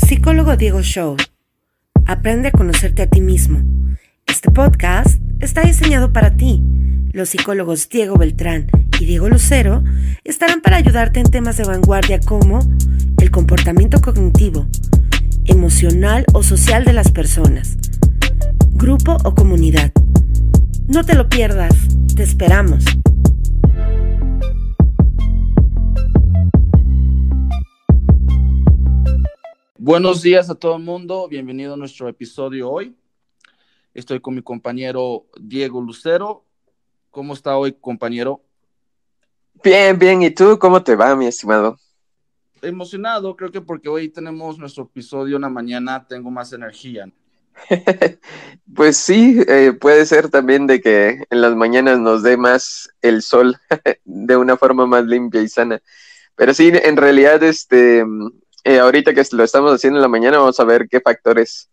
Psicólogo Diego Show. Aprende a conocerte a ti mismo. Este podcast está diseñado para ti. Los psicólogos Diego Beltrán y Diego Lucero estarán para ayudarte en temas de vanguardia como el comportamiento cognitivo, emocional o social de las personas, grupo o comunidad. No te lo pierdas, te esperamos. Buenos días a todo el mundo, bienvenido a nuestro episodio hoy. Estoy con mi compañero Diego Lucero. ¿Cómo está hoy, compañero? Bien, ¿y tú cómo te va, mi estimado? Emocionado, creo que porque hoy tenemos nuestro episodio en la mañana, tengo más energía. Pues sí, puede ser también de que en las mañanas nos dé más el sol de una forma más limpia y sana. Pero sí, en realidad, ahorita que lo estamos haciendo en la mañana, vamos a ver qué factores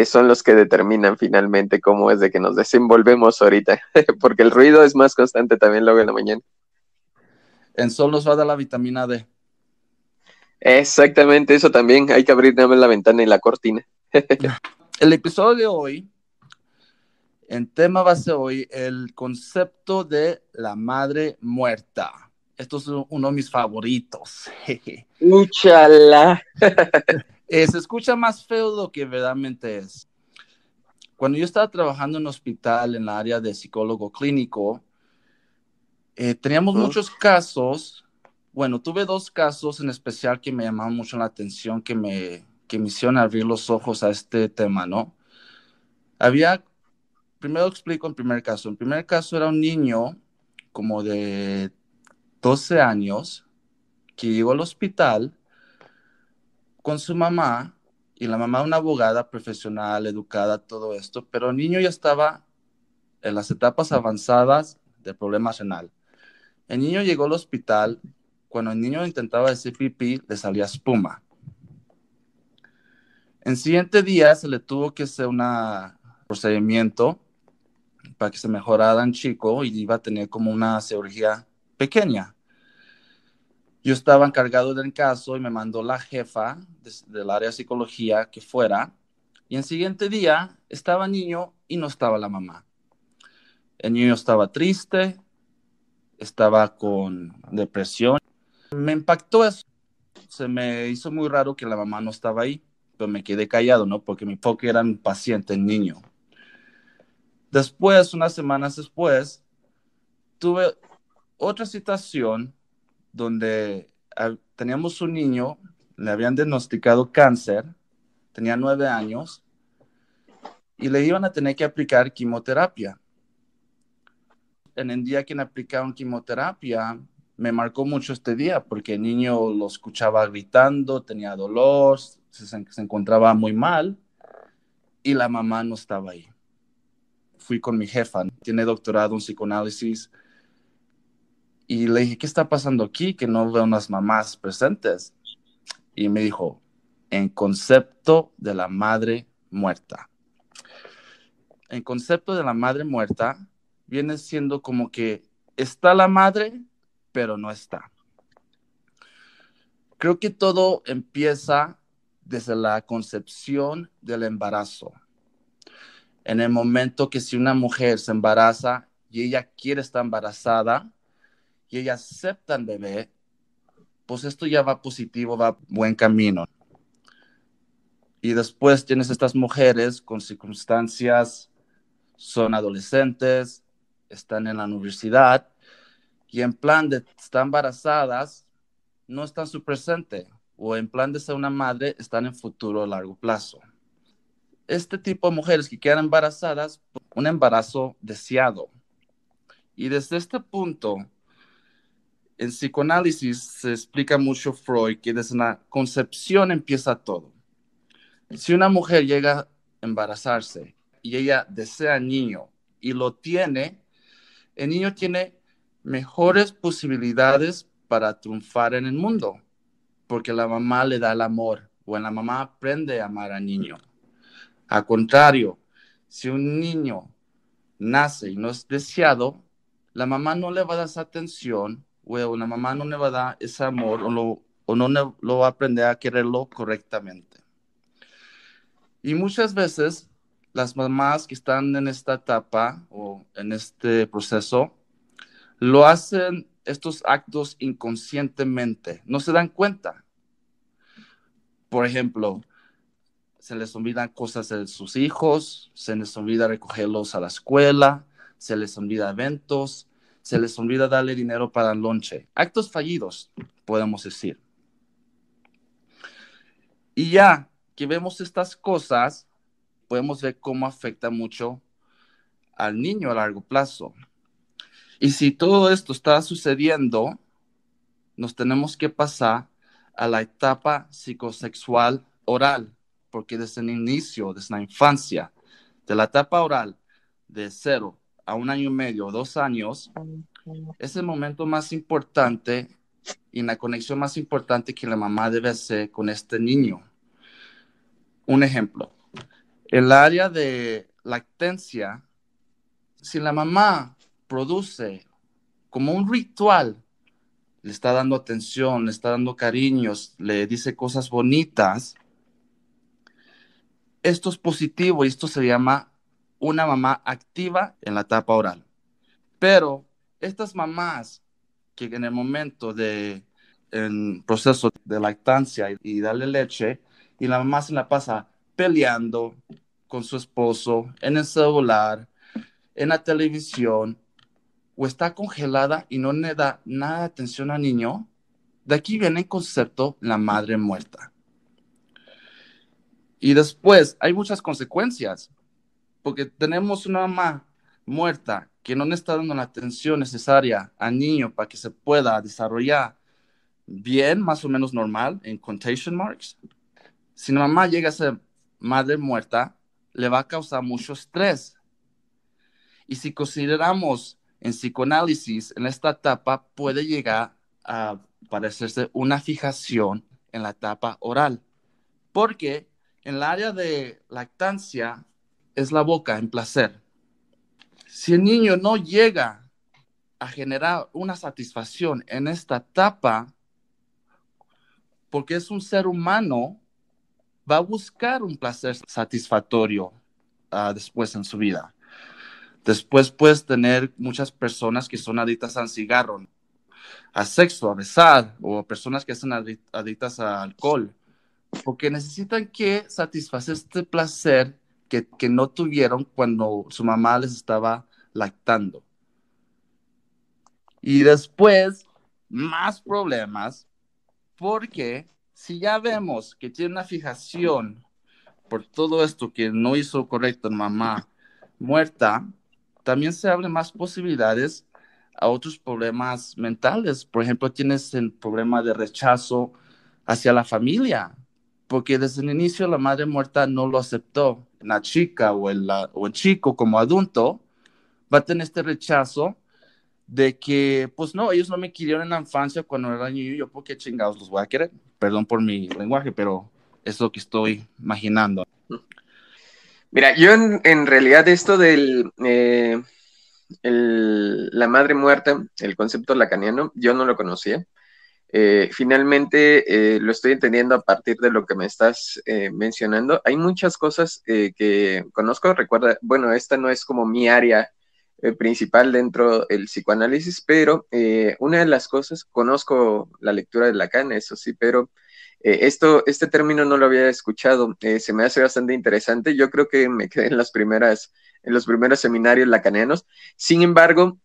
son los que determinan finalmente cómo es de que nos desenvolvemos ahorita, porque el ruido es más constante también luego en la mañana. El sol nos va a dar la vitamina D. Exactamente, eso también, hay que abrir nada más la ventana y la cortina. El episodio de hoy, el tema va a ser hoy el concepto de la madre muerta. Esto es uno de mis favoritos. ¡Úchala! Se escucha más feo de lo que verdaderamente es. Cuando yo estaba trabajando en un hospital en la área de psicólogo clínico, teníamos muchos casos. Bueno, tuve dos casos en especial que me llamaron mucho la atención, que me hicieron abrir los ojos a este tema, ¿no? Primero explico el primer caso. El primer caso era un niño como de 12 años que llegó al hospital con su mamá, y la mamá una abogada profesional, educada, todo esto, pero el niño ya estaba en las etapas avanzadas del problema renal. El niño llegó al hospital. Cuando el niño intentaba hacer pipí, le salía espuma. El siguiente día se le tuvo que hacer un procedimiento para que se mejorara el chico y iba a tener como una cirugía pequeña. Yo estaba encargado del caso y me mandó la jefa del área de psicología que fuera. Y el siguiente día estaba el niño y no estaba la mamá. El niño estaba triste, estaba con depresión. Me impactó eso. Se me hizo muy raro que la mamá no estaba ahí, pero me quedé callado, ¿no? Porque mi enfoque era mi paciente, el niño. Después, unas semanas después, tuve otra situación donde teníamos un niño, le habían diagnosticado cáncer, tenía 9 años, y le iban a tener que aplicar quimioterapia. En el día que le aplicaron quimioterapia, me marcó mucho este día, porque el niño lo escuchaba gritando, tenía dolor, se encontraba muy mal, y la mamá no estaba ahí. Fui con mi jefa, tiene doctorado en psicoanálisis, y le dije, ¿qué está pasando aquí? Que no veo unas mamás presentes. Y me dijo, en concepto de la madre muerta. El concepto de la madre muerta viene siendo como que está la madre, pero no está. Creo que todo empieza desde la concepción del embarazo. En el momento que si una mujer se embaraza y ella quiere estar embarazada y ella acepta al bebé, pues esto ya va positivo, va buen camino. Y después tienes estas mujeres con circunstancias, son adolescentes, están en la universidad y en plan de estar embarazadas, no están su presente, o en plan de ser una madre, están en futuro a largo plazo. Este tipo de mujeres que quedan embarazadas, un embarazo deseado. Y desde este punto, en psicoanálisis se explica mucho Freud que desde la concepción empieza todo. Si una mujer llega a embarazarse y ella desea niño y lo tiene, el niño tiene mejores posibilidades para triunfar en el mundo, porque la mamá le da el amor, o la mamá aprende a amar al niño. Al contrario, si un niño nace y no es deseado, la mamá no le va a dar esa atención, o la mamá no le va a dar ese amor, o no lo va a aprender a quererlo correctamente. Y muchas veces las mamás que están en esta etapa o en este proceso lo hacen estos actos inconscientemente, no se dan cuenta. Por ejemplo, se les olvidan cosas de sus hijos, se les olvida recogerlos a la escuela, se les olvida eventos, se les olvida darle dinero para el lonche. Actos fallidos, podemos decir. Y ya que vemos estas cosas, podemos ver cómo afecta mucho al niño a largo plazo. Y si todo esto está sucediendo, nos tenemos que pasar a la etapa psicosexual oral, porque desde el inicio, desde la infancia, de la etapa oral de 0 a 1 año y medio, 2 años, es el momento más importante y la conexión más importante que la mamá debe hacer con este niño. Un ejemplo, el área de lactancia, si la mamá produce como un ritual, le está dando atención, le está dando cariños, le dice cosas bonitas, esto es positivo y esto se llama una mamá activa en la etapa oral. Pero estas mamás que en el momento en proceso de lactancia y darle leche, y la mamá se la pasa peleando con su esposo, en el celular, en la televisión, o está congelada y no le da nada de atención al niño, de aquí viene el concepto la madre muerta. Y después hay muchas consecuencias, porque tenemos una mamá muerta que no le está dando la atención necesaria al niño para que se pueda desarrollar bien, más o menos normal, en quotation marks. Si la mamá llega a ser madre muerta, le va a causar mucho estrés. Y si consideramos en psicoanálisis, en esta etapa puede llegar a parecerse una fijación en la etapa oral, porque en el área de lactancia es la boca en placer. Si el niño no llega a generar una satisfacción en esta etapa, porque es un ser humano, va a buscar un placer satisfactorio después en su vida. Después puedes tener muchas personas que son adictas al cigarro, a sexo, a besar, o personas que son adictas al alcohol, porque necesitan que satisfacer este placer que no tuvieron cuando su mamá les estaba lactando. Y después, más problemas, porque si ya vemos que tiene una fijación por todo esto que no hizo correcto en mamá muerta, también se abren más posibilidades a otros problemas mentales. Por ejemplo, tienes el problema de rechazo hacia la familia, porque desde el inicio la madre muerta no lo aceptó. La chica o el chico como adulto va a tener este rechazo de que, pues no, ellos no me querían en la infancia cuando era niño, yo por qué chingados los voy a querer. Perdón por mi lenguaje, pero es lo que estoy imaginando. Mira, yo en realidad esto del la madre muerta, el concepto lacaniano, yo no lo conocía. Finalmente lo estoy entendiendo a partir de lo que me estás mencionando. Hay muchas cosas que conozco. Recuerda, bueno, esta no es como mi área principal dentro del psicoanálisis, pero una de las cosas, conozco la lectura de Lacan, eso sí, pero este término no lo había escuchado. Se me hace bastante interesante. Yo creo que me quedé en los primeros seminarios lacanianos. Sin embargo,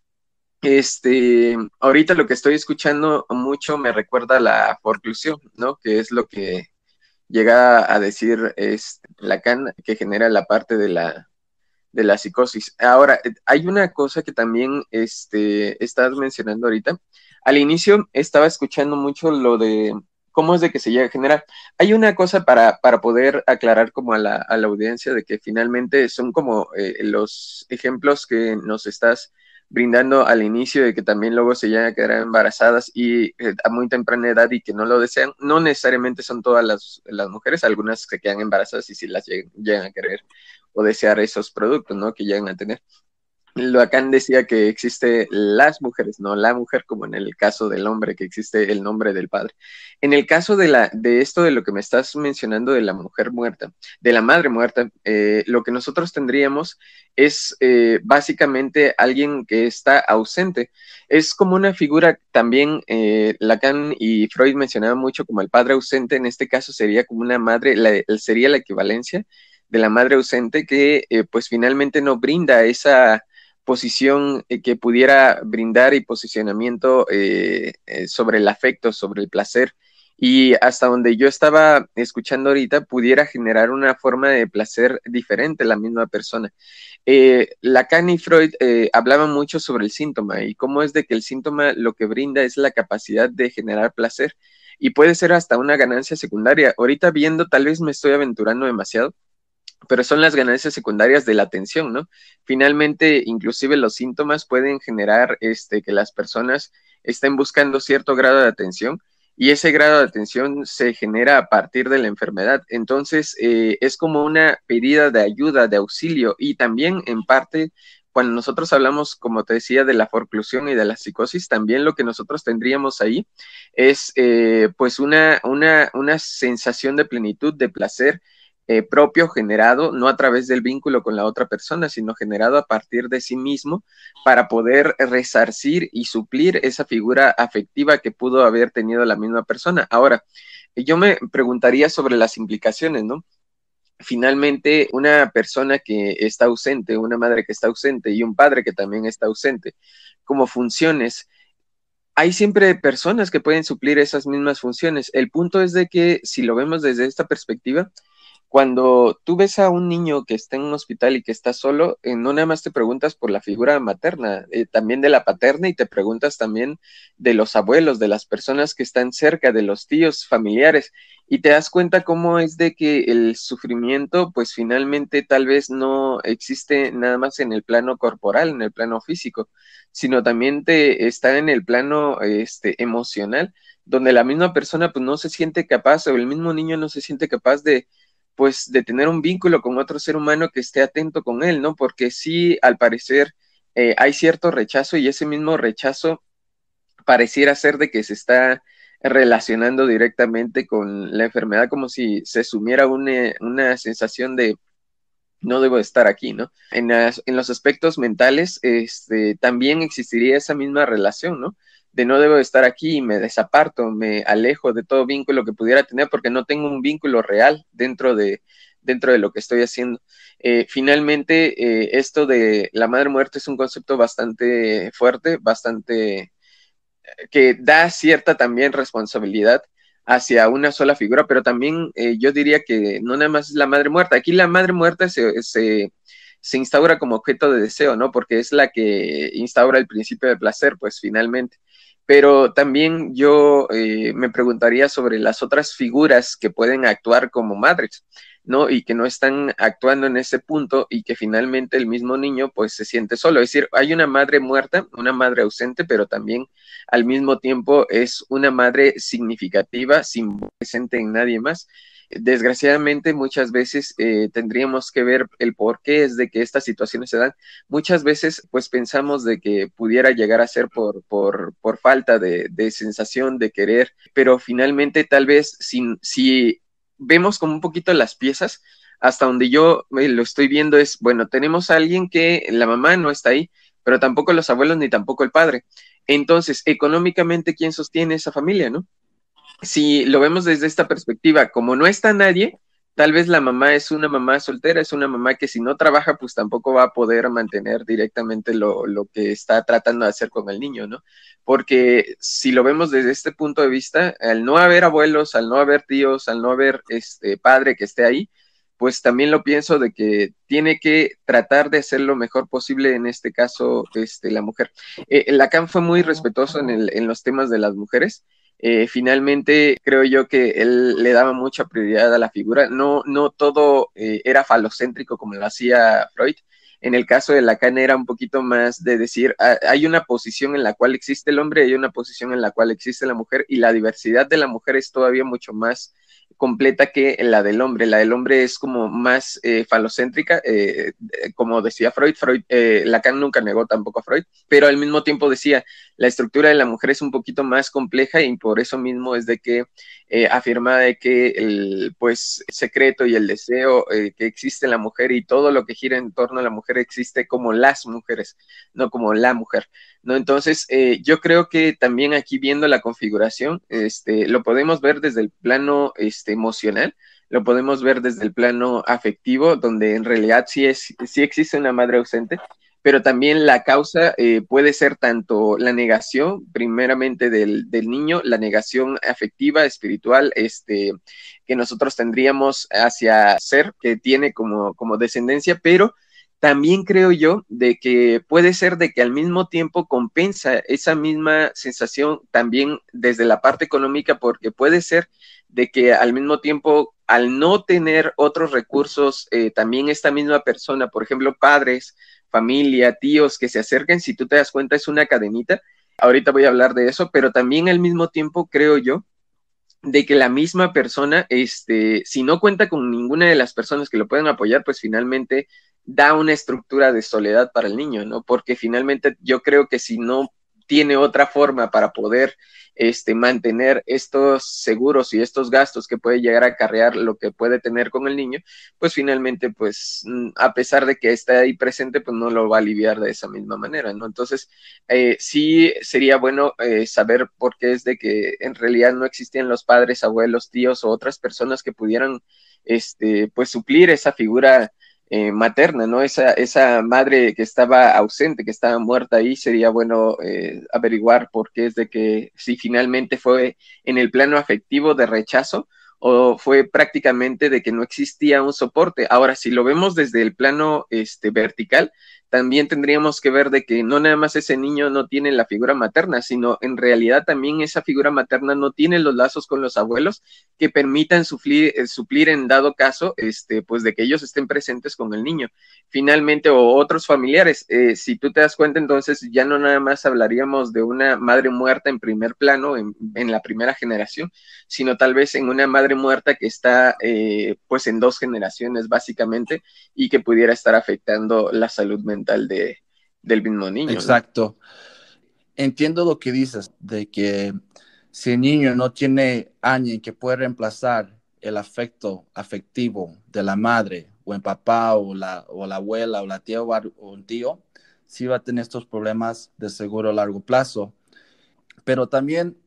ahorita lo que estoy escuchando mucho me recuerda a la forclusión, ¿no? Que es lo que llega a decir Lacan, que genera la parte de la psicosis. Ahora, hay una cosa que también estás mencionando ahorita. Al inicio estaba escuchando mucho lo de cómo es de que se llega a generar. Hay una cosa para poder aclarar como a la audiencia de que finalmente son como los ejemplos que nos estás brindando al inicio de que también luego se llegan a quedar embarazadas y a muy temprana edad y que no lo desean. No necesariamente son todas las mujeres, algunas se quedan embarazadas y sí las llegan a querer o desear esos productos, ¿no? Que llegan a tener. Lacan decía que existe las mujeres, no la mujer, como en el caso del hombre, que existe el nombre del padre. En el caso de esto de lo que me estás mencionando de la mujer muerta, de la madre muerta, lo que nosotros tendríamos es básicamente alguien que está ausente. Es como una figura también, Lacan y Freud mencionaban mucho como el padre ausente. En este caso sería como una madre, sería la equivalencia de la madre ausente que pues finalmente no brinda esa posición que pudiera brindar y posicionamiento sobre el afecto, sobre el placer. Y hasta donde yo estaba escuchando ahorita, pudiera generar una forma de placer diferente la misma persona. Lacan y Freud hablaban mucho sobre el síntoma y cómo es de que el síntoma lo que brinda es la capacidad de generar placer y puede ser hasta una ganancia secundaria. Ahorita viendo, tal vez me estoy aventurando demasiado, pero son las ganancias secundarias de la atención, ¿no? Finalmente, inclusive los síntomas pueden generar que las personas estén buscando cierto grado de atención y ese grado de atención se genera a partir de la enfermedad. Entonces, es como una pedida de ayuda, de auxilio y también en parte, cuando nosotros hablamos, como te decía, de la forclusión y de la psicosis, también lo que nosotros tendríamos ahí es pues una sensación de plenitud, de placer, propio, generado no a través del vínculo con la otra persona, sino generado a partir de sí mismo para poder resarcir y suplir esa figura afectiva que pudo haber tenido la misma persona. Ahora, yo me preguntaría sobre las implicaciones, ¿no? Finalmente, una persona que está ausente, una madre que está ausente y un padre que también está ausente, como funciones, hay siempre personas que pueden suplir esas mismas funciones. El punto es de que si lo vemos desde esta perspectiva, cuando tú ves a un niño que está en un hospital y que está solo, no nada más te preguntas por la figura materna, también de la paterna y te preguntas también de los abuelos, de las personas que están cerca, de los tíos, familiares, y te das cuenta cómo es de que el sufrimiento, pues finalmente tal vez no existe nada más en el plano corporal, en el plano físico, sino también te está en el plano emocional, donde la misma persona pues no se siente capaz o el mismo niño no se siente capaz de pues de tener un vínculo con otro ser humano que esté atento con él, ¿no? Porque sí, al parecer, hay cierto rechazo y ese mismo rechazo pareciera ser de que se está relacionando directamente con la enfermedad, como si se sumiera una sensación de no debo estar aquí, ¿no? En los aspectos mentales, también existiría esa misma relación, ¿no? De no debo estar aquí y me desaparto, me alejo de todo vínculo que pudiera tener porque no tengo un vínculo real dentro de lo que estoy haciendo. Finalmente, esto de la madre muerta es un concepto bastante fuerte, bastante que da cierta también responsabilidad hacia una sola figura, pero también yo diría que no nada más es la madre muerta. Aquí la madre muerta se instaura como objeto de deseo, ¿no? Porque es la que instaura el principio de placer, pues finalmente. Pero también yo me preguntaría sobre las otras figuras que pueden actuar como madres, ¿no? Y que no están actuando en ese punto y que finalmente el mismo niño pues se siente solo. Es decir, hay una madre muerta, una madre ausente, pero también al mismo tiempo es una madre significativa, sin presente en nadie más. Desgraciadamente muchas veces tendríamos que ver el por qué es de que estas situaciones se dan. Muchas veces pues pensamos de que pudiera llegar a ser por falta de sensación de querer, pero finalmente tal vez si vemos como un poquito las piezas, hasta donde yo lo estoy viendo es, bueno, tenemos a alguien que la mamá no está ahí, pero tampoco los abuelos ni tampoco el padre. Entonces, económicamente, ¿quién sostiene esa familia, no? Si lo vemos desde esta perspectiva, como no está nadie, tal vez la mamá es una mamá soltera, es una mamá que si no trabaja, pues tampoco va a poder mantener directamente lo que está tratando de hacer con el niño, ¿no? Porque si lo vemos desde este punto de vista, al no haber abuelos, al no haber tíos, al no haber padre que esté ahí, pues también lo pienso de que tiene que tratar de hacer lo mejor posible, en este caso, la mujer. Lacan fue muy respetuoso en los temas de las mujeres. Finalmente, creo yo que él le daba mucha prioridad a la figura. No todo era falocéntrico como lo hacía Freud. En el caso de Lacan era un poquito más de decir, hay una posición en la cual existe el hombre, hay una posición en la cual existe la mujer, y la diversidad de la mujer es todavía mucho más completa que la del hombre. La del hombre es como más falocéntrica, como decía Freud. Lacan nunca negó tampoco a Freud, pero al mismo tiempo decía, la estructura de la mujer es un poquito más compleja y por eso mismo es de que afirma de que el pues secreto y el deseo que existe en la mujer y todo lo que gira en torno a la mujer existe como las mujeres, no como la mujer, ¿no? Entonces, yo creo que también aquí viendo la configuración, lo podemos ver desde el plano emocional, lo podemos ver desde el plano afectivo, donde en realidad sí existe una madre ausente, pero también la causa puede ser tanto la negación, primeramente del niño, la negación afectiva, espiritual, que nosotros tendríamos hacia ser que tiene como descendencia, pero también creo yo de que puede ser de que al mismo tiempo compensa esa misma sensación también desde la parte económica, porque puede ser de que al mismo tiempo, al no tener otros recursos, también esta misma persona, por ejemplo, padres, familia, tíos que se acerquen, si tú te das cuenta, es una cadenita. Ahorita voy a hablar de eso, pero también al mismo tiempo creo yo de que la misma persona, si no cuenta con ninguna de las personas que lo pueden apoyar, pues finalmente da una estructura de soledad para el niño, ¿no? Porque finalmente yo creo que si no tiene otra forma para poder mantener estos seguros y estos gastos que puede llegar a acarrear lo que puede tener con el niño, pues finalmente, pues a pesar de que está ahí presente, pues no lo va a aliviar de esa misma manera, ¿no? Entonces, sí sería bueno saber por qué es de que en realidad no existían los padres, abuelos, tíos o otras personas que pudieran, pues suplir esa figura materna, ¿no? Esa madre que estaba ausente, que estaba muerta ahí, sería bueno averiguar por qué es de que si finalmente fue en el plano afectivo de rechazo o fue prácticamente de que no existía un soporte. Ahora, si lo vemos desde el plano vertical, también tendríamos que ver de que no nada más ese niño no tiene la figura materna, sino en realidad también esa figura materna no tiene los lazos con los abuelos que permitan suplir en dado caso, pues de que ellos estén presentes con el niño. Finalmente, o otros familiares, si tú te das cuenta, entonces ya no nada más hablaríamos de una madre muerta en primer plano, en la primera generación, sino tal vez en una madre muerta que está pues en dos generaciones básicamente y que pudiera estar afectando la salud mental del mismo niño, ¿no? Exacto. Entiendo lo que dices, de que si el niño no tiene alguien que pueda reemplazar el afecto afectivo de la madre o el papá o la abuela o la tía o un tío, sí va a tener estos problemas de seguro a largo plazo. Pero también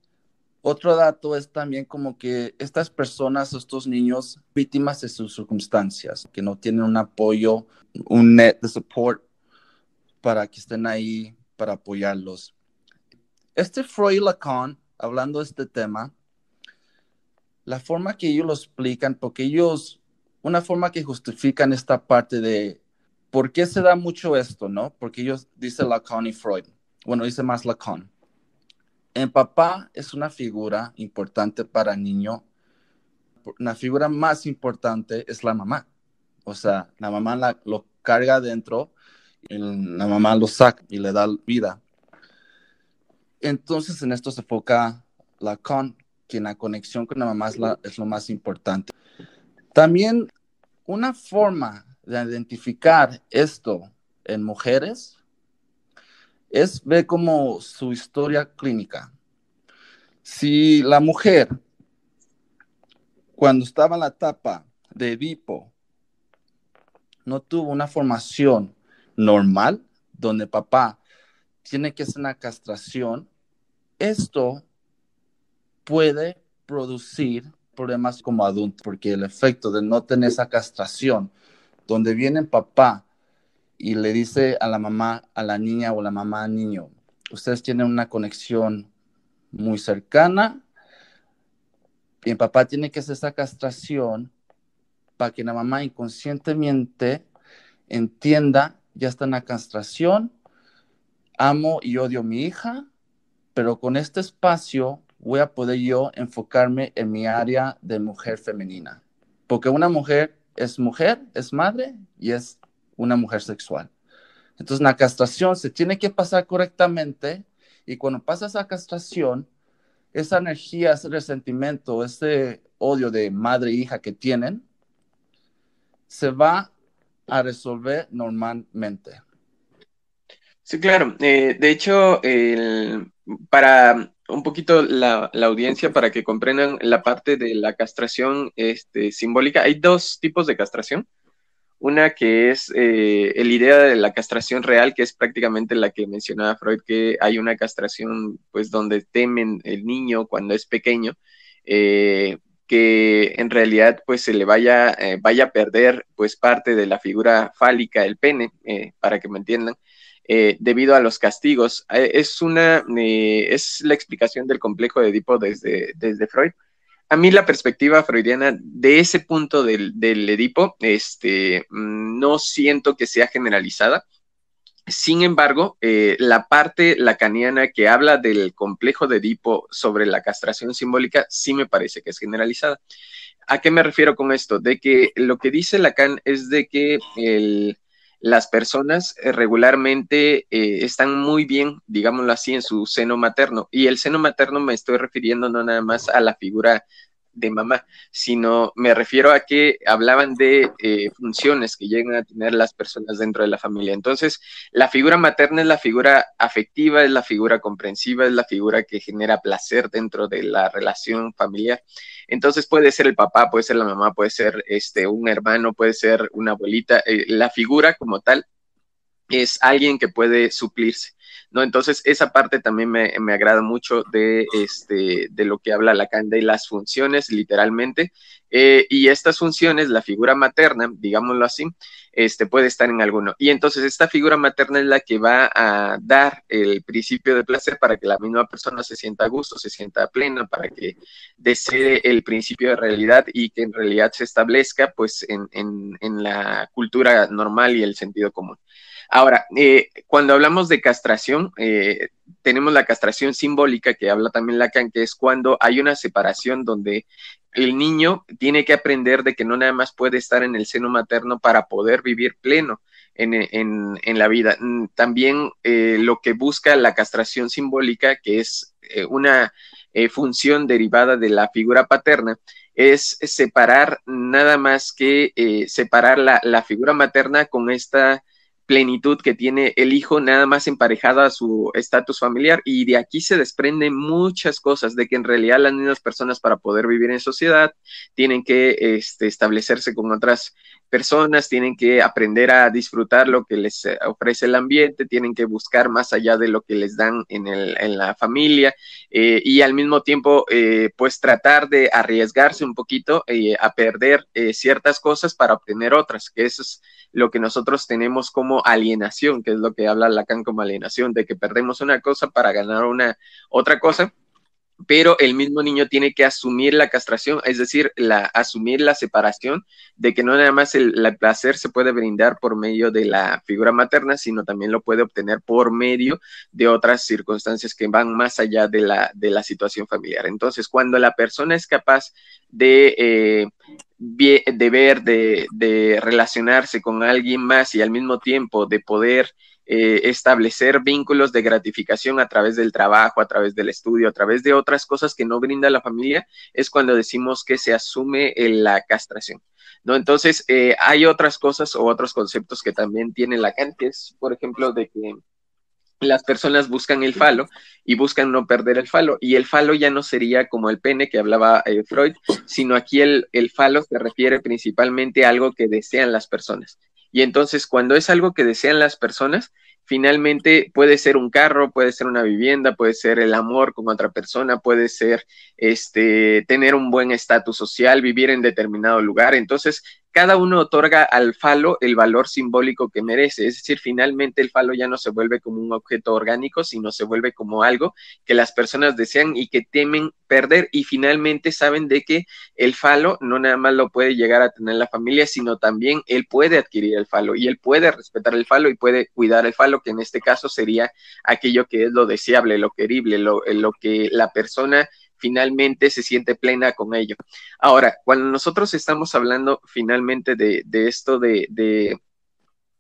otro dato es también como que estas personas, estos niños, víctimas de sus circunstancias, que no tienen un apoyo, un net de support para que estén ahí para apoyarlos. Freud y Lacan, hablando de este tema, la forma que ellos lo explican, porque una forma que justifican esta parte de por qué se da mucho esto, ¿no? Porque ellos, dice Lacan y Freud, bueno, dice más Lacan. El papá es una figura importante para el niño. La figura más importante es la mamá. O sea, la mamá lo carga adentro y la mamá lo saca y le da vida. Entonces, en esto se enfoca Lacan, que en la conexión con la mamá es lo más importante. También una forma de identificar esto en mujeres es ver como su historia clínica. Si la mujer, cuando estaba en la etapa de Edipo, no tuvo una formación normal, donde papá tiene que hacer una castración, esto puede producir problemas como adulto, porque el efecto de no tener esa castración, donde viene papá y le dice a la mamá, a la niña o la mamá al niño, ustedes tienen una conexión muy cercana y el papá tiene que hacer esa castración para que la mamá inconscientemente entienda, ya está en la castración, amo y odio a mi hija, pero con este espacio voy a poder yo enfocarme en mi área de mujer femenina. Porque una mujer, es madre y es una mujer sexual. Entonces la castración se tiene que pasar correctamente y cuando pasa esa castración, esa energía, ese resentimiento, ese odio de madre e hija que tienen, se va a resolver normalmente. Sí, claro. De hecho, para un poquito la audiencia, para que comprendan la parte de la castración simbólica, hay dos tipos de castración. Una que es la idea de la castración real, que es prácticamente la que mencionaba Freud, que hay una castración pues donde temen el niño cuando es pequeño, que en realidad pues se le vaya a perder pues parte de la figura fálica, el pene, para que me entiendan, debido a los castigos. Es la explicación del complejo de Edipo desde Freud. A mí la perspectiva freudiana de ese punto del Edipo, no siento que sea generalizada. Sin embargo, la parte lacaniana que habla del complejo de Edipo sobre la castración simbólica sí me parece que es generalizada. ¿A qué me refiero con esto? De que lo que dice Lacan es de que las personas regularmente están muy bien, digámoslo así, en su seno materno. Y el seno materno me estoy refiriendo no nada más a la figura de mamá, sino me refiero a que hablaban de funciones que llegan a tener las personas dentro de la familia. Entonces, la figura materna es la figura afectiva, es la figura comprensiva, es la figura que genera placer dentro de la relación familiar. Entonces puede ser el papá, puede ser la mamá, puede ser un hermano, puede ser una abuelita. La figura como tal es alguien que puede suplirse, ¿no? Entonces, esa parte también me agrada mucho de lo que habla Lacan de las funciones, literalmente, y estas funciones, la figura materna, digámoslo así, puede estar en alguno. Y entonces, esta figura materna es la que va a dar el principio de placer para que la misma persona se sienta a gusto, se sienta plena, para que desee el principio de realidad y que en realidad se establezca, pues, en la cultura normal y el sentido común. Ahora, cuando hablamos de castración, tenemos la castración simbólica que habla también Lacan, que es cuando hay una separación donde el niño tiene que aprender de que no nada más puede estar en el seno materno para poder vivir pleno en la vida. También lo que busca la castración simbólica, que es una función derivada de la figura paterna, es separar nada más que separar la figura materna con esta plenitud que tiene el hijo nada más emparejada a su estatus familiar, y de aquí se desprenden muchas cosas, de que en realidad las mismas personas para poder vivir en sociedad tienen que establecerse con otras personas, tienen que aprender a disfrutar lo que les ofrece el ambiente, tienen que buscar más allá de lo que les dan en la familia, y al mismo tiempo pues tratar de arriesgarse un poquito a perder ciertas cosas para obtener otras, que eso es lo que nosotros tenemos como alienación, que es lo que habla Lacan como alienación, de que perdemos una cosa para ganar otra cosa, pero el mismo niño tiene que asumir la castración, es decir, asumir la separación, de que no nada más el placer se puede brindar por medio de la figura materna, sino también lo puede obtener por medio de otras circunstancias que van más allá de la situación familiar. Entonces, cuando la persona es capaz de ver, de relacionarse con alguien más y al mismo tiempo de poder establecer vínculos de gratificación a través del trabajo, a través del estudio, a través de otras cosas que no brinda la familia, es cuando decimos que se asume la castración, ¿no? Entonces, hay otras cosas o otros conceptos que también tiene Lacan, que es, por ejemplo, de que las personas buscan el falo y buscan no perder el falo, y el falo ya no sería como el pene que hablaba Freud, sino aquí el falo se refiere principalmente a algo que desean las personas. Y entonces, cuando es algo que desean las personas, finalmente puede ser un carro, puede ser una vivienda, puede ser el amor con otra persona, puede ser tener un buen estatus social, vivir en determinado lugar. Entonces, cada uno otorga al falo el valor simbólico que merece. Es decir, finalmente el falo ya no se vuelve como un objeto orgánico, sino se vuelve como algo que las personas desean y que temen perder, y finalmente saben de que el falo no nada más lo puede llegar a tener la familia, sino también él puede adquirir el falo y él puede respetar el falo y puede cuidar el falo, que en este caso sería aquello que es lo deseable, lo querible, lo que la persona finalmente se siente plena con ello. Ahora, cuando nosotros estamos hablando finalmente de esto de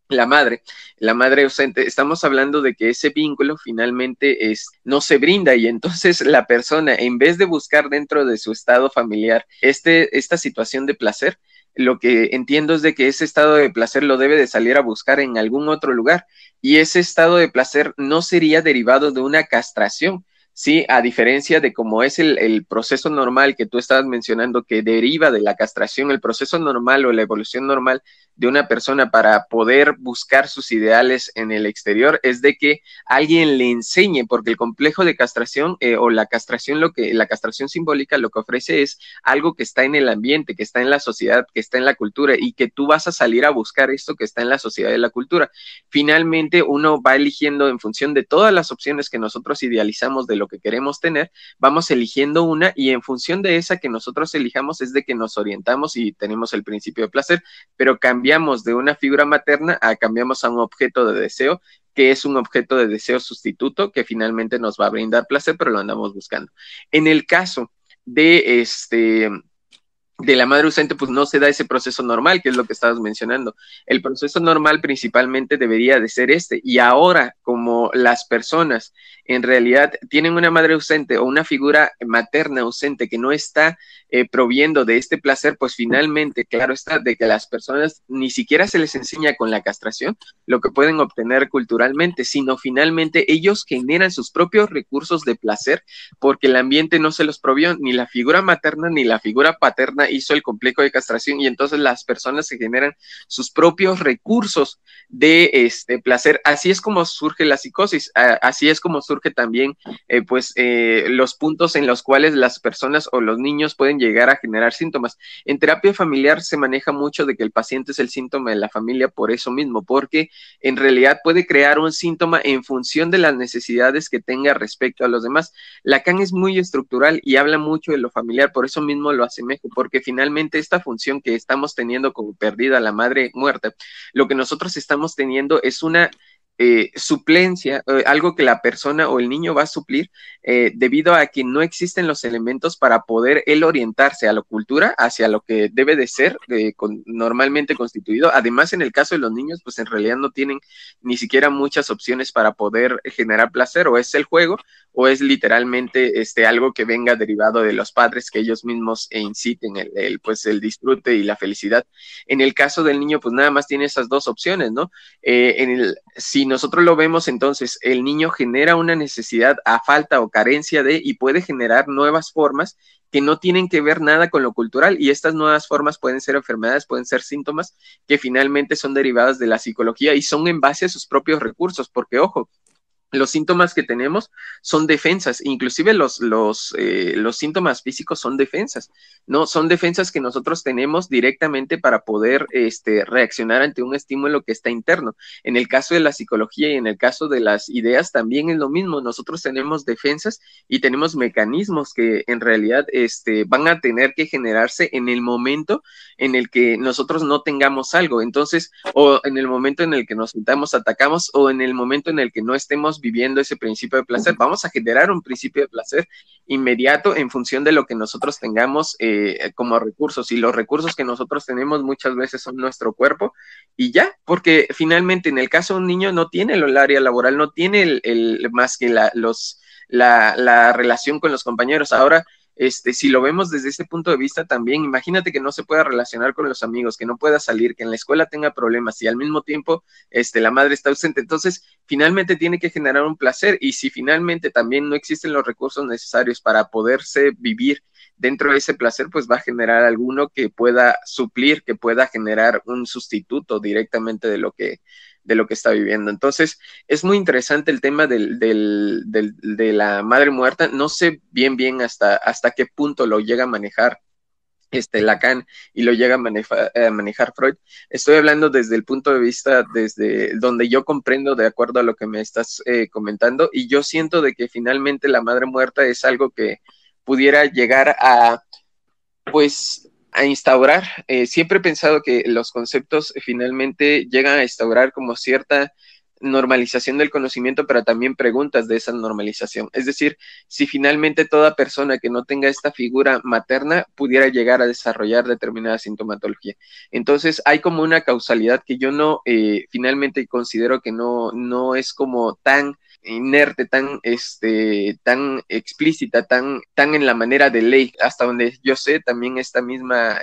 la madre ausente, estamos hablando de que ese vínculo finalmente no se brinda y entonces la persona, en vez de buscar dentro de su estado familiar esta situación de placer, lo que entiendo es de que ese estado de placer lo debe de salir a buscar en algún otro lugar y ese estado de placer no sería derivado de una castración. Sí, a diferencia de cómo es el proceso normal que tú estabas mencionando, que deriva de la castración, el proceso normal o la evolución normal de una persona para poder buscar sus ideales en el exterior es de que alguien le enseñe, porque el complejo de castración o la castración, la castración simbólica lo que ofrece es algo que está en el ambiente, que está en la sociedad, que está en la cultura y que tú vas a salir a buscar esto que está en la sociedad y la cultura. Finalmente uno va eligiendo en función de todas las opciones que nosotros idealizamos de lo que queremos tener, vamos eligiendo una y en función de esa que nosotros elijamos es de que nos orientamos y tenemos el principio de placer, pero cambiamos de una figura materna cambiamos a un objeto de deseo, que es un objeto de deseo sustituto que finalmente nos va a brindar placer, pero lo andamos buscando. En el caso de de la madre ausente, pues no se da ese proceso normal, que es lo que estabas mencionando. El proceso normal principalmente debería de ser y ahora como las personas en realidad tienen una madre ausente o una figura materna ausente que no está proviendo de este placer, pues finalmente, claro está, de que las personas ni siquiera se les enseña con la castración lo que pueden obtener culturalmente, sino finalmente ellos generan sus propios recursos de placer porque el ambiente no se los provió, ni la figura materna ni la figura paterna hizo el complejo de castración y entonces las personas se generan sus propios recursos de placer. Así es como surge la psicosis, así es como surge también los puntos en los cuales las personas o los niños pueden llegar a generar síntomas. En terapia familiar se maneja mucho de que el paciente es el síntoma de la familia por eso mismo, porque en realidad puede crear un síntoma en función de las necesidades que tenga respecto a los demás. Lacan es muy estructural y habla mucho de lo familiar, por eso mismo lo asemejo, porque finalmente esta función que estamos teniendo como perdida, la madre muerta, lo que nosotros estamos teniendo es una suplencia, algo que la persona o el niño va a suplir debido a que no existen los elementos para poder él orientarse a la cultura, hacia lo que debe de ser normalmente constituido. Además, en el caso de los niños, pues en realidad no tienen ni siquiera muchas opciones para poder generar placer, o es el juego, o es literalmente algo que venga derivado de los padres, que ellos mismos inciten el disfrute y la felicidad. En el caso del niño, pues nada más tiene esas dos opciones, ¿no? Si nosotros lo vemos, entonces el niño genera una necesidad a falta o carencia de y puede generar nuevas formas que no tienen que ver nada con lo cultural y estas nuevas formas pueden ser enfermedades, pueden ser síntomas que finalmente son derivadas de la psicología y son en base a sus propios recursos, porque ojo, los síntomas que tenemos son defensas, inclusive los síntomas físicos son defensas, ¿no? Son defensas que nosotros tenemos directamente para poder reaccionar ante un estímulo que está interno. En el caso de la psicología y en el caso de las ideas también es lo mismo, nosotros tenemos defensas y tenemos mecanismos que en realidad van a tener que generarse en el momento en el que nosotros no tengamos algo, entonces, o en el momento en el que nos sintamos atacamos o en el momento en el que no estemos viviendo ese principio de placer, vamos a generar un principio de placer inmediato en función de lo que nosotros tengamos como recursos, y los recursos que nosotros tenemos muchas veces son nuestro cuerpo y ya, porque finalmente en el caso de un niño no tiene el área laboral, no tiene más que la relación con los compañeros. Ahora, si lo vemos desde ese punto de vista también, imagínate que no se pueda relacionar con los amigos, que no pueda salir, que en la escuela tenga problemas y al mismo tiempo la madre está ausente, entonces finalmente tiene que generar un placer y si finalmente también no existen los recursos necesarios para poderse vivir dentro de ese placer, pues va a generar alguno que pueda suplir, que pueda generar un sustituto directamente de lo que está viviendo. Entonces, es muy interesante el tema de la madre muerta. No sé bien hasta qué punto lo llega a manejar Lacan y lo llega a manejar Freud. Estoy hablando desde el punto de vista, desde donde yo comprendo de acuerdo a lo que me estás comentando, y yo siento de que finalmente la madre muerta es algo que pudiera llegar a instaurar. Siempre he pensado que los conceptos finalmente llegan a instaurar como cierta normalización del conocimiento, pero también preguntas de esa normalización. Es decir, si finalmente toda persona que no tenga esta figura materna pudiera llegar a desarrollar determinada sintomatología. Entonces, hay como una causalidad que yo no, finalmente considero que no es como tan inerte, tan explícita, tan en la manera de ley. Hasta donde yo sé, también esta misma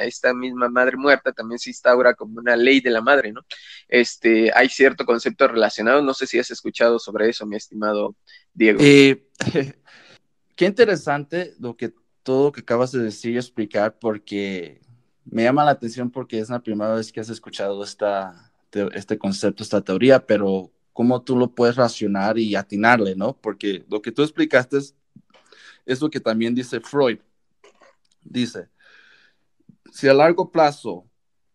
madre muerta también se instaura como una ley de la madre, ¿no? Hay cierto concepto relacionado, no sé si has escuchado sobre eso, mi estimado Diego. Qué interesante todo lo que acabas de decir y explicar, porque me llama la atención porque es la primera vez que has escuchado este concepto, esta teoría, pero cómo tú lo puedes racionar y atinarle, ¿no? Porque lo que tú explicaste es lo que también dice Freud. Dice, si a largo plazo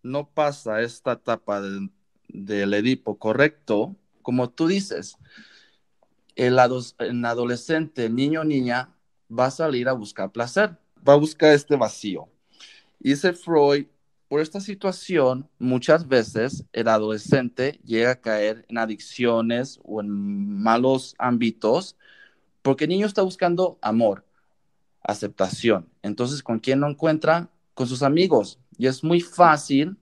no pasa esta etapa del Edipo correcto, como tú dices, el adolescente, el niño o niña, va a salir a buscar placer, va a buscar este vacío. Y dice Freud, por esta situación, muchas veces el adolescente llega a caer en adicciones o en malos ámbitos, porque el niño está buscando amor, aceptación. Entonces, ¿con quién lo encuentra? Con sus amigos. Y es muy fácil,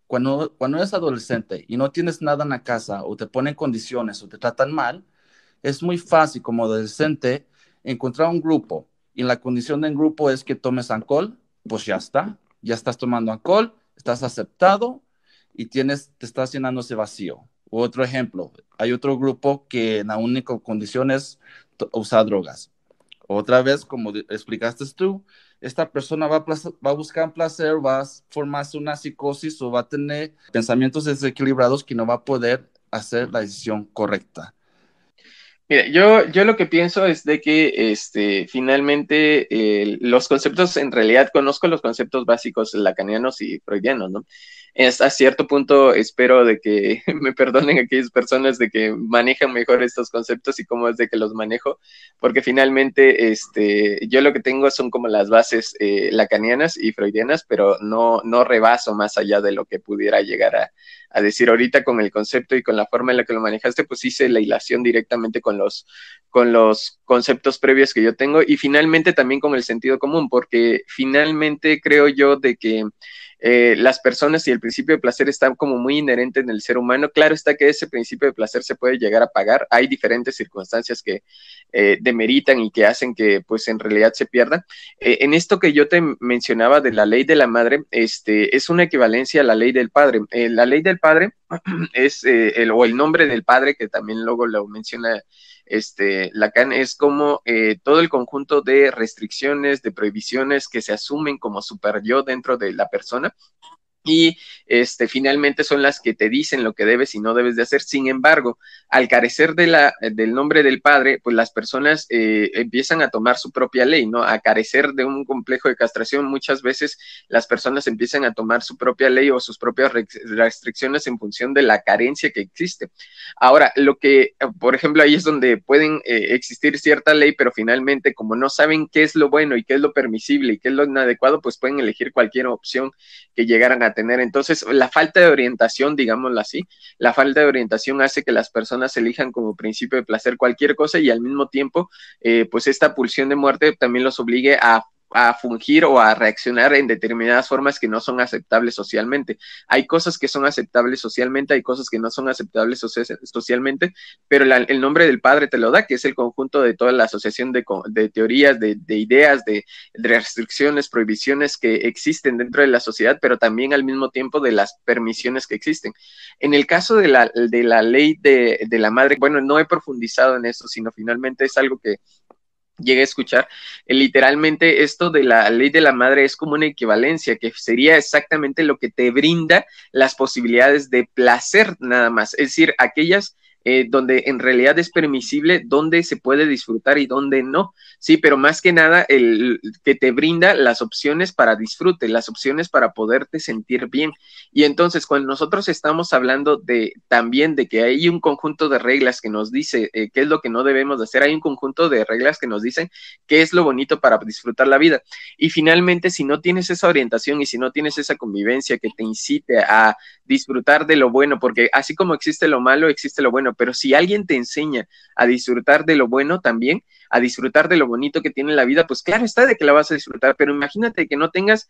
cuando eres adolescente y no tienes nada en la casa, o te ponen condiciones o te tratan mal, es muy fácil como adolescente encontrar un grupo, y la condición del grupo es que tomes alcohol, pues ya estás tomando alcohol, estás aceptado y te estás llenando ese vacío. Otro ejemplo, hay otro grupo que la única condición es usar drogas. Otra vez, como explicaste tú, esta persona va a buscar placer, va a formarse una psicosis o va a tener pensamientos desequilibrados que no va a poder hacer la decisión correcta. Mira, yo lo que pienso es de que finalmente los conceptos, en realidad conozco los conceptos básicos lacanianos y freudianos, ¿no? A cierto punto espero de que me perdonen aquellas personas de que manejan mejor estos conceptos y cómo es de que los manejo, porque finalmente yo lo que tengo son como las bases lacanianas y freudianas, pero no rebaso más allá de lo que pudiera llegar a decir ahorita con el concepto y con la forma en la que lo manejaste, pues hice la hilación directamente con los conceptos previos que yo tengo y finalmente también con el sentido común, porque finalmente creo yo de que las personas y el principio de placer están como muy inherente en el ser humano. Claro está que ese principio de placer se puede llegar a pagar. Hay diferentes circunstancias que demeritan y que hacen que pues en realidad se pierda. En esto que yo te mencionaba de la ley de la madre, es una equivalencia a la ley del padre. La ley del padre es o el nombre del padre, que también luego lo menciona Lacan, es como todo el conjunto de restricciones, de prohibiciones que se asumen como super yo dentro de la persona. Y finalmente son las que te dicen lo que debes y no debes de hacer. Sin embargo, al carecer del nombre del padre, pues las personas empiezan a tomar su propia ley, ¿no? A carecer de un complejo de castración, muchas veces las personas empiezan a tomar su propia ley o sus propias restricciones en función de la carencia que existe. Ahora, por ejemplo, ahí es donde pueden existir cierta ley, pero finalmente, como no saben qué es lo bueno y qué es lo permisible y qué es lo inadecuado, pues pueden elegir cualquier opción que llegaran a tener. Entonces, la falta de orientación, digámoslo así, la falta de orientación hace que las personas elijan como principio de placer cualquier cosa y al mismo tiempo, pues esta pulsión de muerte también los obligue a fungir o a reaccionar en determinadas formas que no son aceptables socialmente. Hay cosas que son aceptables socialmente, hay cosas que no son aceptables socialmente, pero el nombre del padre te lo da, que es el conjunto de toda la asociación de teorías, de ideas, de restricciones, prohibiciones que existen dentro de la sociedad, pero también al mismo tiempo de las permisiones que existen. En el caso de la ley de la madre, bueno, no he profundizado en eso, sino finalmente es algo que llegué a escuchar. Literalmente esto de la ley de la madre es como una equivalencia, que sería exactamente lo que te brinda las posibilidades de placer nada más, es decir, aquellas donde en realidad es permisible, donde se puede disfrutar y donde no, sí, pero más que nada el que te brinda las opciones para disfrute, las opciones para poderte sentir bien. Y entonces cuando nosotros estamos hablando también de que hay un conjunto de reglas que nos dice qué es lo que no debemos de hacer, hay un conjunto de reglas que nos dicen qué es lo bonito para disfrutar la vida. Y finalmente, si no tienes esa orientación y si no tienes esa convivencia que te incite a disfrutar de lo bueno, porque así como existe lo malo, existe lo bueno, bueno, pero si alguien te enseña a disfrutar de lo bueno también, a disfrutar de lo bonito que tiene la vida, pues claro está de que la vas a disfrutar, pero imagínate que no tengas,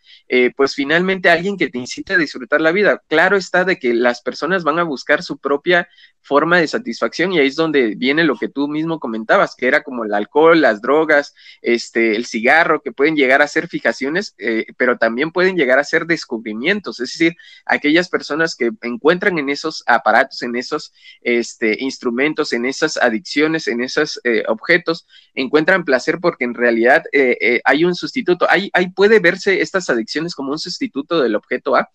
pues finalmente alguien que te incite a disfrutar la vida. Claro está de que las personas van a buscar su propia forma de satisfacción y ahí es donde viene lo que tú mismo comentabas, que era como el alcohol, las drogas, el cigarro, que pueden llegar a ser fijaciones, pero también pueden llegar a ser descubrimientos, es decir, aquellas personas que encuentran en esos aparatos, en esos instrumentos, en esas adicciones, en esos objetos, encuentran placer porque en realidad hay un sustituto, ahí puede verse estas adicciones como un sustituto del objeto A,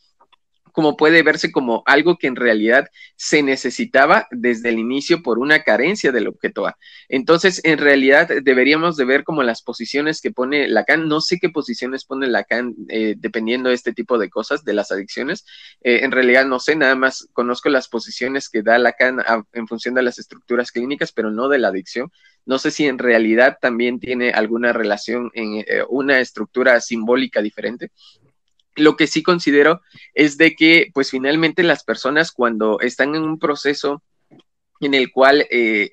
como puede verse como algo que en realidad se necesitaba desde el inicio por una carencia del objeto A. Entonces, en realidad deberíamos de ver como las posiciones que pone Lacan. No sé qué posiciones pone Lacan dependiendo de este tipo de cosas, de las adicciones. En realidad no sé, nada más conozco las posiciones que da Lacan en función de las estructuras clínicas, pero no de la adicción. No sé si en realidad también tiene alguna relación en una estructura simbólica diferente. Lo que sí considero es de que, pues finalmente las personas cuando están en un proceso en el cual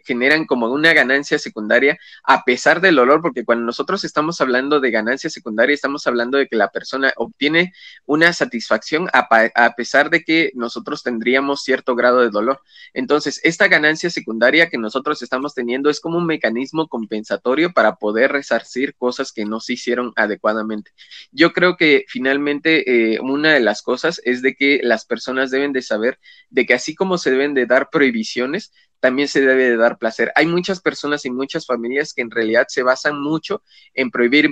generan como una ganancia secundaria a pesar del dolor, porque cuando nosotros estamos hablando de ganancia secundaria, estamos hablando de que la persona obtiene una satisfacción a pesar de que nosotros tendríamos cierto grado de dolor. Entonces, esta ganancia secundaria que nosotros estamos teniendo es como un mecanismo compensatorio para poder resarcir cosas que no se hicieron adecuadamente. Yo creo que finalmente una de las cosas es de que las personas deben de saber de que así como se deben de dar prohibiciones, también se debe de dar placer. Hay muchas personas y muchas familias que en realidad se basan mucho en prohibir,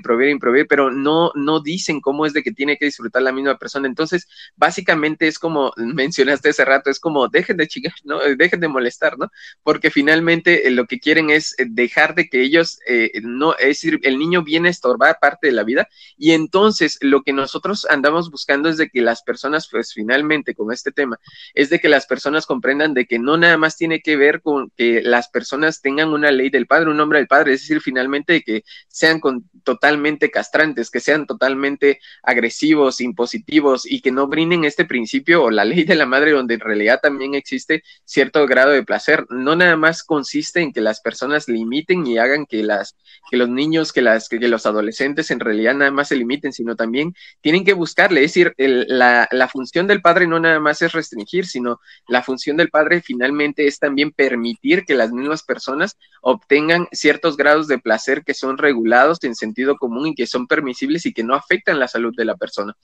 pero no dicen cómo es de que tiene que disfrutar la misma persona. Entonces, básicamente es como mencionaste hace rato, es como dejen de chingar, ¿no? Dejen de molestar, ¿no? Porque finalmente lo que quieren es dejar de que ellos, no, es decir, el niño viene a estorbar parte de la vida y entonces lo que nosotros andamos buscando es de que las personas, pues finalmente con este tema, es de que las personas comprendan de que no nada más tiene que ver con que las personas tengan una ley del padre, un nombre del padre, es decir, finalmente que sean totalmente castrantes, que sean totalmente agresivos, impositivos y que no brinden este principio o la ley de la madre donde en realidad también existe cierto grado de placer. No nada más consiste en que las personas limiten y hagan que los niños, que los adolescentes en realidad nada más se limiten, sino también tienen que buscarle, es decir, la función del padre no nada más es restringir, sino la función del padre finalmente es también permitir que las mismas personas obtengan ciertos grados de placer que son regulados en sentido común y que son permisibles y que no afectan la salud de la persona.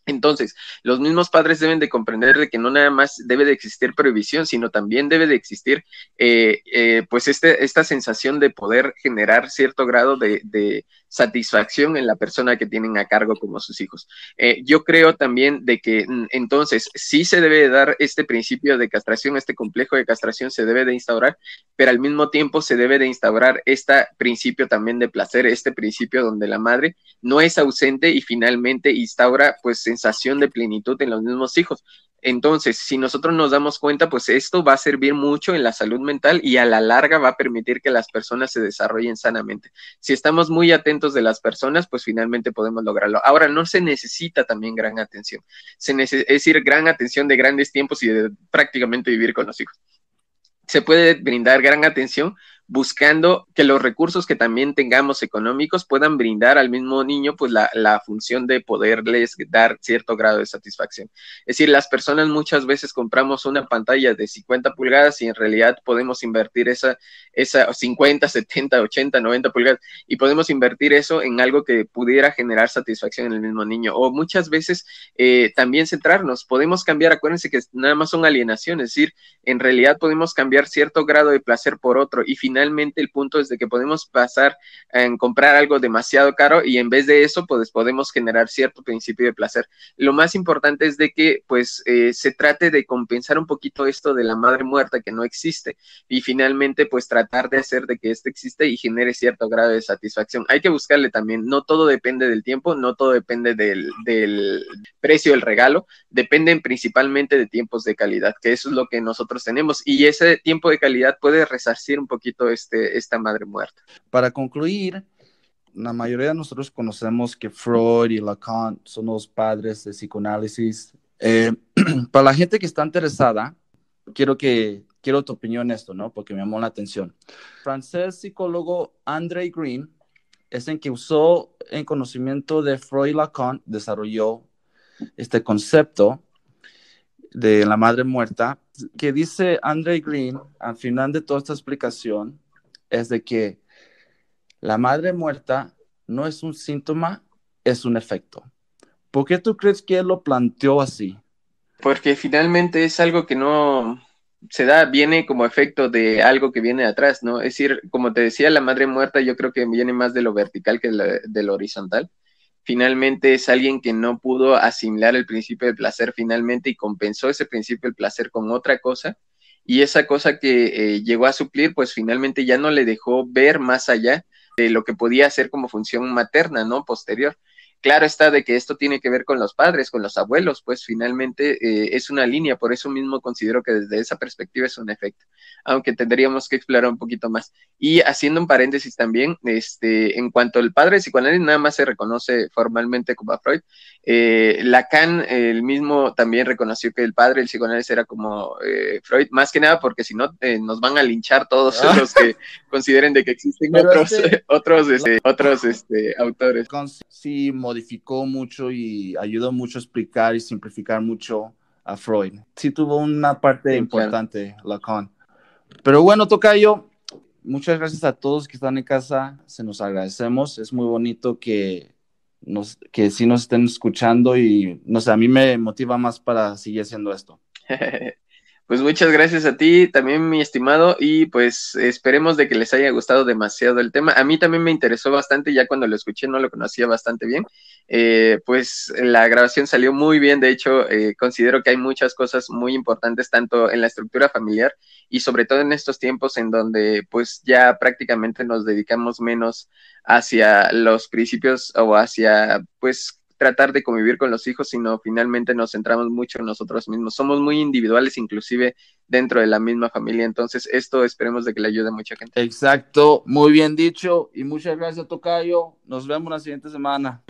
Entonces, los mismos padres deben de comprender de que no nada más debe de existir prohibición, sino también debe de existir pues esta sensación de poder generar cierto grado de satisfacción en la persona que tienen a cargo como sus hijos. Yo creo también de que entonces sí se debe de dar este principio de castración, este complejo de castración se debe de instaurar, pero al mismo tiempo se debe de instaurar este principio también de placer, este principio donde la madre no es ausente y finalmente instaura pues sensación de plenitud en los mismos hijos. Entonces, si nosotros nos damos cuenta, pues esto va a servir mucho en la salud mental y a la larga va a permitir que las personas se desarrollen sanamente. Si estamos muy atentos de las personas, pues finalmente podemos lograrlo. Ahora, no se necesita también gran atención, es decir, gran atención de grandes tiempos y de prácticamente vivir con los hijos. Se puede brindar gran atención buscando que los recursos que también tengamos económicos puedan brindar al mismo niño pues la función de poderles dar cierto grado de satisfacción. Es decir, las personas muchas veces compramos una pantalla de 50 pulgadas y en realidad podemos invertir esa 50, 70, 80, 90 pulgadas y podemos invertir eso en algo que pudiera generar satisfacción en el mismo niño. O muchas veces también centrarnos, podemos cambiar, acuérdense que nada más son alienaciones, es decir, en realidad podemos cambiar cierto grado de placer por otro y finalmente el punto es de que podemos pasar en comprar algo demasiado caro y en vez de eso pues podemos generar cierto principio de placer. Lo más importante es de que pues se trate de compensar un poquito esto de la madre muerta que no existe y finalmente pues tratar de hacer de que esto existe y genere cierto grado de satisfacción. Hay que buscarle también, no todo depende del tiempo, no todo depende del precio del regalo, dependen principalmente de tiempos de calidad, que eso es lo que nosotros tenemos y ese tiempo de calidad puede resarcir un poquito esta madre muerta. Para concluir, la mayoría de nosotros conocemos que Freud y Lacan son los padres del psicoanálisis. Para la gente que está interesada, quiero que quiero tu opinión en esto, ¿no? Porque me llamó la atención. El francés psicólogo André Green es el que usó en conocimiento de Freud y Lacan, desarrolló este concepto de la madre muerta, que dice André Green, al final de toda esta explicación, es de que la madre muerta no es un síntoma, es un efecto. ¿Por qué tú crees que él lo planteó así? Porque finalmente es algo que no se da, viene como efecto de algo que viene de atrás, ¿no? Es decir, como te decía, la madre muerta yo creo que viene más de lo vertical que de lo horizontal. Finalmente es alguien que no pudo asimilar el principio del placer finalmente y compensó ese principio del placer con otra cosa. Y esa cosa que llegó a suplir, pues finalmente ya no le dejó ver más allá de lo que podía hacer como función materna, ¿no? Posterior. Claro está de que esto tiene que ver con los padres, con los abuelos, pues finalmente es una línea, por eso mismo considero que desde esa perspectiva es un efecto, aunque tendríamos que explorar un poquito más. Y haciendo un paréntesis también, en cuanto al padre de psicoanálisis, nada más se reconoce formalmente como a Freud. Lacan, el mismo, también reconoció que el padre del psicoanálisis era como Freud, más que nada porque si no, nos van a linchar todos los que consideren de que existen otros autores. Sí modificó mucho y ayudó mucho a explicar y simplificar mucho a Freud. Sí tuvo una parte importante, claro. Lacan. Pero bueno, tocayo, muchas gracias a todos que están en casa, se nos agradecemos, es muy bonito que sí nos estén escuchando y no sé, a mí me motiva más para seguir haciendo esto. Pues muchas gracias a ti también, mi estimado, y pues esperemos de que les haya gustado demasiado el tema. A mí también me interesó bastante, ya cuando lo escuché no lo conocía bastante bien. Pues la grabación salió muy bien, de hecho considero que hay muchas cosas muy importantes tanto en la estructura familiar y sobre todo en estos tiempos en donde pues ya prácticamente nos dedicamos menos hacia los principios o hacia pues tratar de convivir con los hijos, sino finalmente nos centramos mucho en nosotros mismos. Somos muy individuales, inclusive dentro de la misma familia. Entonces, esto esperemos de que le ayude a mucha gente. Exacto, muy bien dicho. Y muchas gracias, tocayo. Nos vemos la siguiente semana.